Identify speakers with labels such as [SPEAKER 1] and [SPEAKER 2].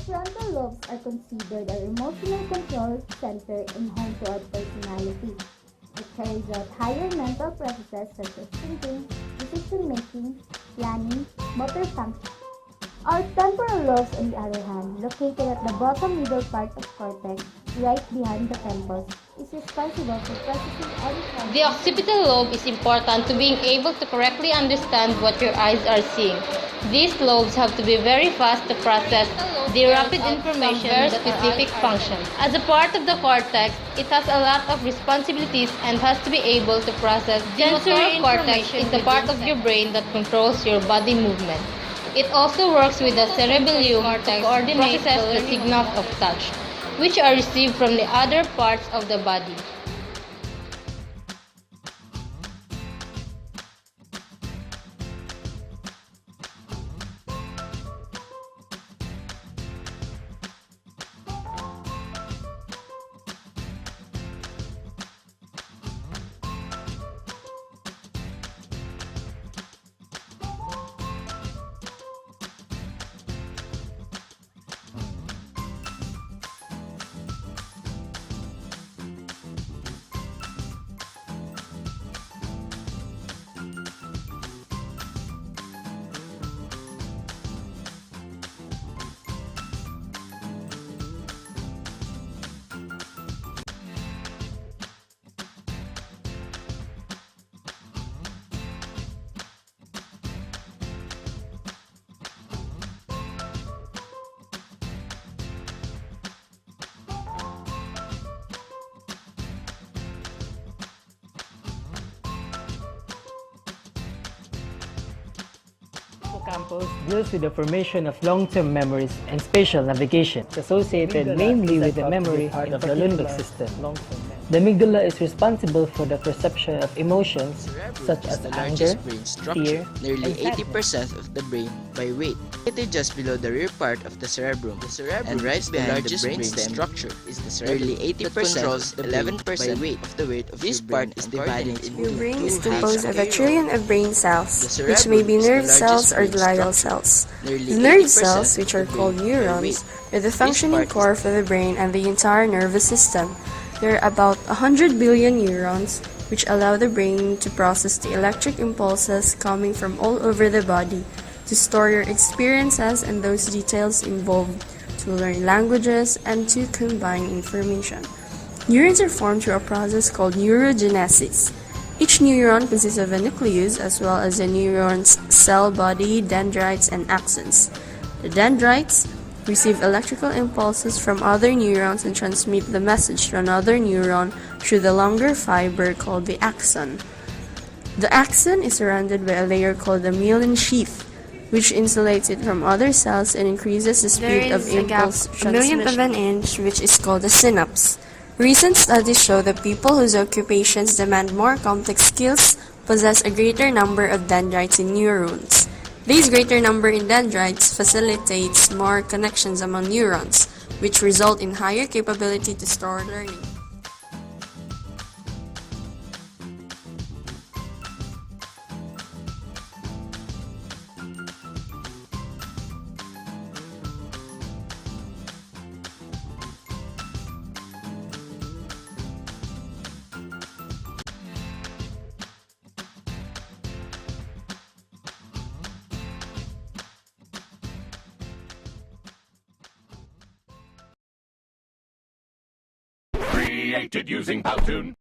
[SPEAKER 1] Frontal lobes are considered our emotional control center and home to our personality. It carries out higher mental processes such as thinking, decision-making, planning, motor function. Our temporal lobes, on the other hand, located at the bottom middle part of cortex, right behind the temples, is responsible for processing any kind.
[SPEAKER 2] The occipital lobe is important to being able to correctly understand what your eyes are seeing. These lobes have to be very fast to process the rapid information very specific functions. As a part of the cortex, it has a lot of responsibilities and has to be able to process sensory cortex is the part of your brain that controls your body movement. It also works with the cerebellum to coordinate the signals of touch, which are received from the other parts of the body.
[SPEAKER 3] Hippocampus deals with the formation of long-term memories and spatial navigation. It's associated mainly with the memory of the limbic system. The amygdala is responsible for the perception of emotions such as anger, fear,
[SPEAKER 4] nearly
[SPEAKER 3] and
[SPEAKER 4] 80% of the brain by weight. It is just below the rear part of the cerebrum. And right behind the brainstem structure is the cerebellum. Nearly 80% controls 11% by weight of the weight of this part is divided into
[SPEAKER 5] Your brain is
[SPEAKER 4] two
[SPEAKER 5] composed of a
[SPEAKER 4] halves.
[SPEAKER 5] trillion of brain cells,
[SPEAKER 4] The
[SPEAKER 5] which may be
[SPEAKER 4] cerebrum is
[SPEAKER 5] nerve
[SPEAKER 4] the
[SPEAKER 5] cells
[SPEAKER 4] largest
[SPEAKER 5] or
[SPEAKER 4] brain
[SPEAKER 5] glial
[SPEAKER 4] structure.
[SPEAKER 5] cells.
[SPEAKER 4] Nearly
[SPEAKER 5] The nerve
[SPEAKER 4] 80%
[SPEAKER 5] cells, which
[SPEAKER 4] of
[SPEAKER 5] are
[SPEAKER 4] the
[SPEAKER 5] called
[SPEAKER 4] brain by
[SPEAKER 5] neurons,
[SPEAKER 4] weight.
[SPEAKER 5] are the
[SPEAKER 4] This
[SPEAKER 5] functioning
[SPEAKER 4] part is
[SPEAKER 5] core for the brain and the entire nervous system. There are about 100 billion neurons, which allow the brain to process the electric impulses coming from all over the body, to store your experiences and those details involved, to learn languages, and to combine information. Neurons are formed through a process called neurogenesis. Each neuron consists of a nucleus as well as a neuron's cell body, dendrites, and axons. The dendrites receive electrical impulses from other neurons and transmit the message to another neuron through the longer fiber called the axon. The axon is surrounded by a layer called the myelin sheath, which insulates it from other cells and increases the speed of impulse transmission. A millionth of an inch, which is called a synapse. Recent studies show that people whose occupations demand more complex skills possess a greater number of dendrites in neurons. This greater number in dendrites facilitates more connections among neurons, which result in higher capability to store learning.
[SPEAKER 6] Created using Powtoon.